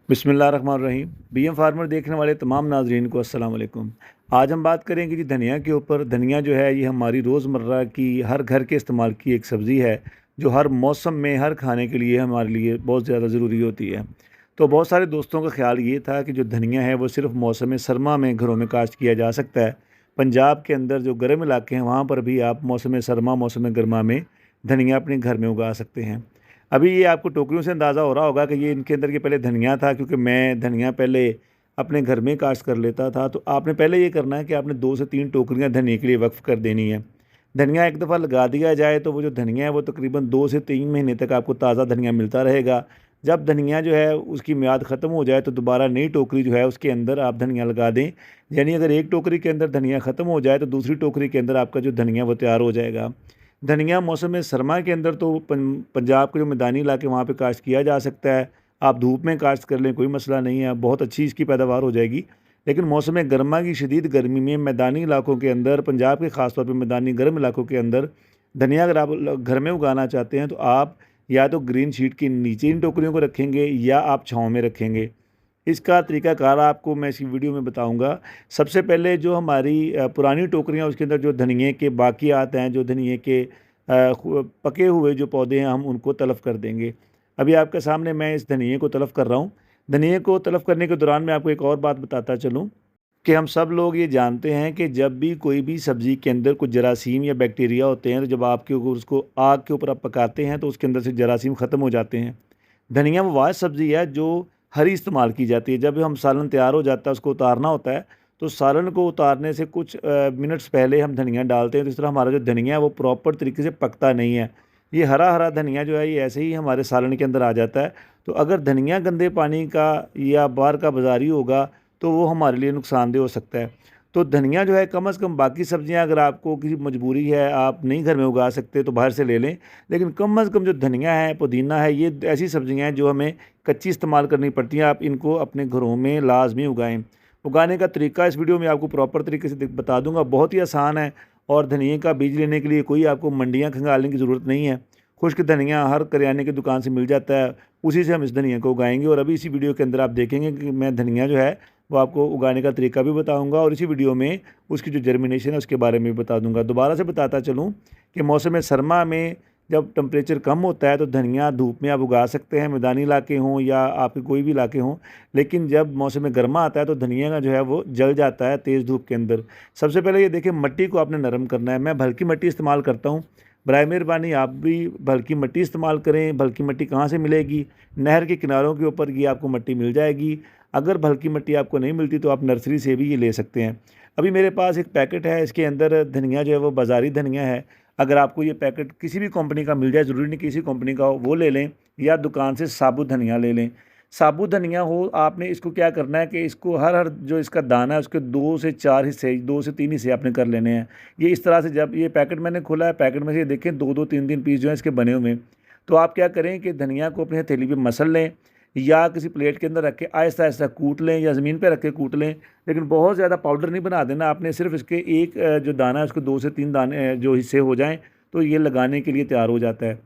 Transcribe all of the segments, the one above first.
बिस्मिल्लाहिर्रहमानिर्रहीम। BM farmer देखने वाले तमाम नाजरीन को अस्सलाम वालेकुम। आज हम बात करेंगे जी धनिया के ऊपर। धनिया जो है ये हमारी रोज़मर्रा की हर घर के इस्तेमाल की एक सब्ज़ी है, जो हर मौसम में हर खाने के लिए हमारे लिए बहुत ज़्यादा ज़रूरी होती है। तो बहुत सारे दोस्तों का ख़्याल ये था कि जो धनिया है वो सिर्फ़ मौसम सरमा में घरों में काश्त किया जा सकता है। पंजाब के अंदर जो गर्म इलाके हैं वहाँ पर भी आप मौसम सरमा मौसम गर्मा में धनिया अपने घर में उगा सकते हैं। अभी ये आपको टोकरियों से अंदाज़ा हो रहा होगा कि ये इनके अंदर ये पहले धनिया था, क्योंकि मैं धनिया पहले अपने घर में काश्त कर लेता था। तो आपने पहले ये करना है कि आपने 2 से 3 टोकरियाँ धनिया के लिए वक्फ़ कर देनी है। धनिया एक दफ़ा लगा दिया जाए तो वो जो धनिया है वो तकरीबन 2 से 3 महीने तक आपको ताज़ा धनिया मिलता रहेगा। जब धनिया जो है उसकी मियाद ख़त्म हो जाए तो दोबारा नई टोकरी जो है उसके अंदर आप धनिया लगा दें। यानी अगर एक टोकरी के अंदर धनिया ख़त्म हो जाए तो दूसरी टोकरी के अंदर आपका जो धनिया वो तैयार हो जाएगा। धनिया मौसम सरमा के अंदर तो पंजाब के जो मैदानी इलाके वहाँ पे काश्त किया जा सकता है। आप धूप में काश्त कर लें, कोई मसला नहीं है, बहुत अच्छी इसकी पैदावार हो जाएगी। लेकिन मौसम गर्मा की शदीद गर्मी में मैदानी इलाकों के अंदर, पंजाब के ख़ास तौर पे मैदानी गर्म इलाकों के अंदर धनिया अगर आप घर में उगाना चाहते हैं तो आप या तो ग्रीन शीट के नीचे इन टोकरियों को रखेंगे या आप छाँव में रखेंगे। इसका तरीक़ाकार आपको मैं इसी वीडियो में बताऊंगा। सबसे पहले जो हमारी पुरानी टोकरियाँ उसके अंदर जो धनिए के बाक़ियात हैं, जो धनिए के पके हुए जो पौधे हैं, हम उनको तलफ़ कर देंगे। अभी आपके सामने मैं इस धनिए को तलफ़ कर रहा हूँ। धनिए को तलफ़ करने के दौरान मैं आपको एक और बात बताता चलूँ कि हम सब लोग ये जानते हैं कि जब भी कोई भी सब्ज़ी के अंदर कुछ जरासीम या बैक्टीरिया होते हैं तो जब आपके ऊपर उसको आग के ऊपर आप पकाते हैं तो उसके अंदर से जरासीम ख़त्म हो जाते हैं। धनिया वो वाह सब्ज़ी है जो हरी इस्तेमाल की जाती है। जब हम सालन तैयार हो जाता है, उसको उतारना होता है, तो सालन को उतारने से कुछ मिनट्स पहले हम धनिया डालते हैं। तो इस तरह हमारा जो धनिया है वो प्रॉपर तरीके से पकता नहीं है। ये हरा-हरा धनिया जो है ये ऐसे ही हमारे सालन के अंदर आ जाता है। तो अगर धनिया गंदे पानी का या बाहर का बाज़ारी होगा तो वो हमारे लिए नुकसानदेह हो सकता है। तो धनिया जो है कम से कम, बाकी सब्ज़ियाँ अगर आपको किसी मजबूरी है, आप नहीं घर में उगा सकते तो बाहर से ले लें। लेकिन कम से कम जो धनिया है, पुदीना है, ये ऐसी सब्ज़ियाँ हैं जो हमें कच्ची इस्तेमाल करनी पड़ती हैं। आप इनको अपने घरों में लाज़मी उगाएँ। उगाने का तरीका इस वीडियो में आपको प्रॉपर तरीके से बता दूँगा, बहुत ही आसान है। और धनिये का बीज लेने के लिए कोई आपको मंडियाँ खंगालने की ज़रूरत नहीं है। खुश्क धनिया हर करियाने की दुकान से मिल जाता है, उसी से हम इस धनिया को उगाएँगे। और अभी इसी वीडियो के अंदर आप देखेंगे कि मैं धनिया जो है वो आपको उगाने का तरीका भी बताऊंगा और इसी वीडियो में उसकी जो जर्मिनेशन है उसके बारे में भी बता दूंगा। दोबारा से बताता चलूं कि मौसम सरमा में जब टेम्परेचर कम होता है तो धनिया धूप में आप उगा सकते हैं, मैदानी इलाके हों या आपके कोई भी इलाके हों। लेकिन जब मौसम गर्मा आता है तो धनिया का जो है वो जल जाता है तेज़ धूप के अंदर। सबसे पहले ये देखिए, मिट्टी को आपने नरम करना है। मैं भल्की मिट्टी इस्तेमाल करता हूँ, बराए मेहरबानी आप भी भल्की मिट्टी इस्तेमाल करें। भल्की मिट्टी कहाँ से मिलेगी? नहर के किनारों के ऊपर ये आपको मिट्टी मिल जाएगी। अगर भल्की मिट्टी आपको नहीं मिलती तो आप नर्सरी से भी ये ले सकते हैं। अभी मेरे पास एक पैकेट है, इसके अंदर धनिया जो है वो बाज़ारी धनिया है। अगर आपको ये पैकेट किसी भी कंपनी का मिल जाए, ज़रूरी नहीं किसी कंपनी का हो, वो ले लें या दुकान से साबुत धनिया ले लें। साबुत धनिया हो, आपने इसको क्या करना है कि इसको हर जो इसका दाना है उसके 2 से 4 हिस्से, 2 से 3 हिस्से आपने कर लेने हैं। ये इस तरह से, जब ये पैकेट मैंने खोला है, पैकेट में से ये देखें 2-2 3-3 पीस जो हैं इसके बने हुए हैं। तो आप क्या करें कि धनिया को अपनी हथेली पे मसल लें या किसी प्लेट के अंदर रख के आहिस्ता-आहिस्ता कूट लें या ज़मीन पे रख के कूट लें। लेकिन बहुत ज़्यादा पाउडर नहीं बना देना आपने, सिर्फ़ इसके एक जो दाना है उसको 2 से 3 दाने जो हिस्से हो जाएँ तो ये लगाने के लिए तैयार हो जाता है।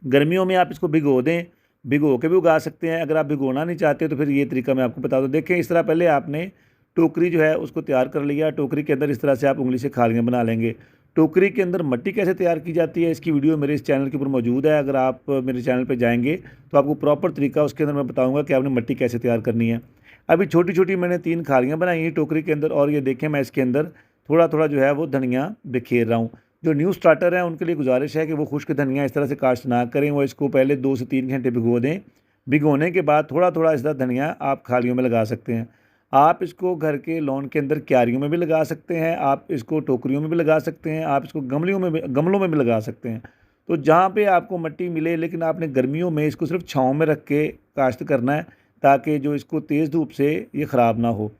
गर्मियों में आप इसको भिगो दें, भिगो के भी उगा सकते हैं। अगर आप भिगोना नहीं चाहते तो फिर ये तरीका मैं आपको बता दूँ। देखें, इस तरह पहले आपने टोकरी जो है उसको तैयार कर लिया। टोकरी के अंदर इस तरह से आप उँगली से खालियाँ बना लेंगे। टोकरी के अंदर मिट्टी कैसे तैयार की जाती है, इसकी वीडियो मेरे इस चैनल के ऊपर मौजूद है। अगर आप मेरे चैनल पे जाएँगे तो आपको प्रॉपर तरीका उसके अंदर मैं बताऊँगा कि आपने मिट्टी कैसे तैयार करनी है। अभी छोटी-छोटी मैंने 3 खालियाँ बनाई हैं टोकरी के अंदर और ये देखें, मैं इसके अंदर थोड़ा-थोड़ा जो है वो धनिया बिखेर रहा हूँ। जो न्यू स्टार्टर हैं उनके लिए गुजारिश है कि वो खुश्क धनिया इस तरह से काश्त ना करें, वो इसको पहले 2 से 3 घंटे भिगो दें। भिगोने के बाद थोड़ा-थोड़ा इस तरह धनिया आप खालियों में लगा सकते हैं। आप इसको घर के लॉन के अंदर क्यारियों में भी लगा सकते हैं, आप इसको टोकरियों में भी लगा सकते हैं, आप इसको गमलों में भी लगा सकते हैं। तो जहाँ पे आपको मिट्टी मिले, लेकिन आपने गर्मियों में इसको सिर्फ छाँव में रख के काश्त करना है ताकि जो इसको तेज़ धूप से ये ख़राब ना हो।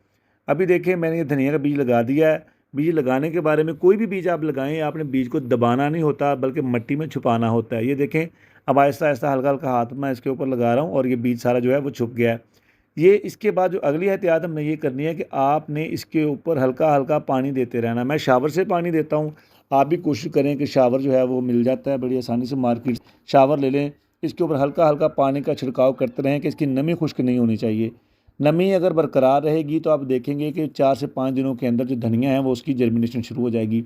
अभी देखिए, मैंने ये धनिया का बीज लगा दिया है। बीज लगाने के बारे में, कोई भी बीज आप लगाएं, आपने बीज को दबाना नहीं होता बल्कि मिट्टी में छुपाना होता है। ये देखें, अब आहिस्ता-आहिस्ता हल्का-हल्का हाथ मैं इसके ऊपर लगा रहा हूँ और ये बीज सारा जो है वो छुप गया है। ये इसके बाद जो अगली एहतियात हमने ये करनी है कि आपने इसके ऊपर हल्का-हल्का पानी देते रहना। मैं शावर से पानी देता हूँ, आप भी कोशिश करें कि शावर जो है वो मिल जाता है बड़ी आसानी से, मार्केट शावर ले लें। इसके ऊपर हल्का हल्का पानी का छिड़काव करते रहें कि इसकी नमी खुश्क नहीं होनी चाहिए। नमी अगर बरकरार रहेगी तो आप देखेंगे कि 4 से 5 दिनों के अंदर जो धनिया है वो उसकी जर्मिनेशन शुरू हो जाएगी।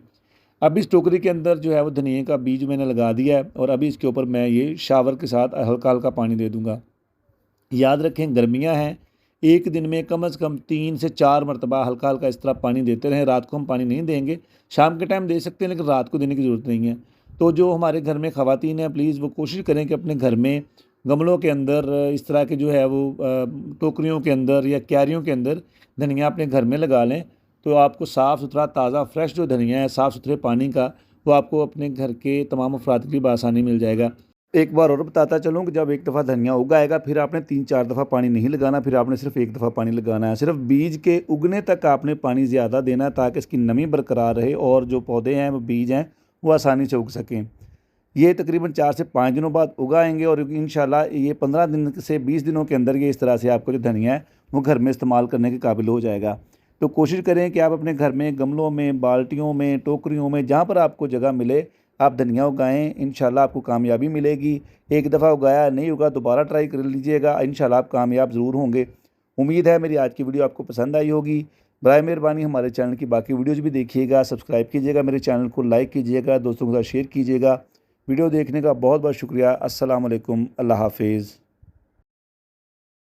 अब इस टोकरी के अंदर जो है वो धनिए का बीज मैंने लगा दिया है और अभी इसके ऊपर मैं ये शावर के साथ हल्का हल्का पानी दे दूँगा। याद रखें गर्मियाँ हैं, एक दिन में कम से कम 3 से 4 मरतबा हल्का हल्का इस तरह पानी देते रहें। रात को हम पानी नहीं देंगे, शाम के टाइम दे सकते हैं लेकिन रात को देने की ज़रूरत नहीं है। तो जो हमारे घर में ख़वातीन हैं प्लीज़ वो कोशिश करें कि अपने घर में गमलों के अंदर इस तरह के जो है वो टोकरियों के अंदर या क्यारियों के अंदर धनिया अपने घर में लगा लें। तो आपको साफ़ सुथरा ताज़ा फ्रेश जो धनिया है साफ़ सुथरे पानी का वो आपको अपने घर के तमाम अफ़राद के लिए बआसानी मिल जाएगा। एक बार और बताता चलूँ कि जब एक दफ़ा धनिया उग आएगा फिर आपने 3-4 दफ़ा पानी नहीं लगाना, फिर आपने सिर्फ एक दफ़ा पानी लगाना है। सिर्फ बीज के उगने तक आपने पानी ज़्यादा देना है ताकि इसकी नमी बरकरार रहे और जो पौधे हैं वो बीज हैं वो आसानी से उग सकें। ये तकरीबन 4 से 5 दिनों बाद उगाएंगे और इंशाल्लाह ये 15 दिन से 20 दिनों के अंदर ये इस तरह से आपको जो धनिया है वो घर में इस्तेमाल करने के काबिल हो जाएगा। तो कोशिश करें कि आप अपने घर में गमलों में, बाल्टियों में, टोकरियों में, जहाँ पर आपको जगह मिले आप धनिया उगाएँ। इंशाल्लाह आपको कामयाबी मिलेगी। एक दफ़ा उगाया नहीं उगा दोबारा ट्राई कर लीजिएगा, इंशाल्लाह आप कामयाब ज़रूर होंगे। उम्मीद है मेरी आज की वीडियो आपको पसंद आई होगी। बराए मेहरबानी हमारे चैनल की बाकी वीडियोज़ भी देखिएगा, सब्सक्राइब कीजिएगा, मेरे चैनल को लाइक कीजिएगा, दोस्तों के साथ शेयर कीजिएगा। वीडियो देखने का बहुत बहुत शुक्रिया। अस्सलाम वालेकुम, अल्लाह हाफ़िज़।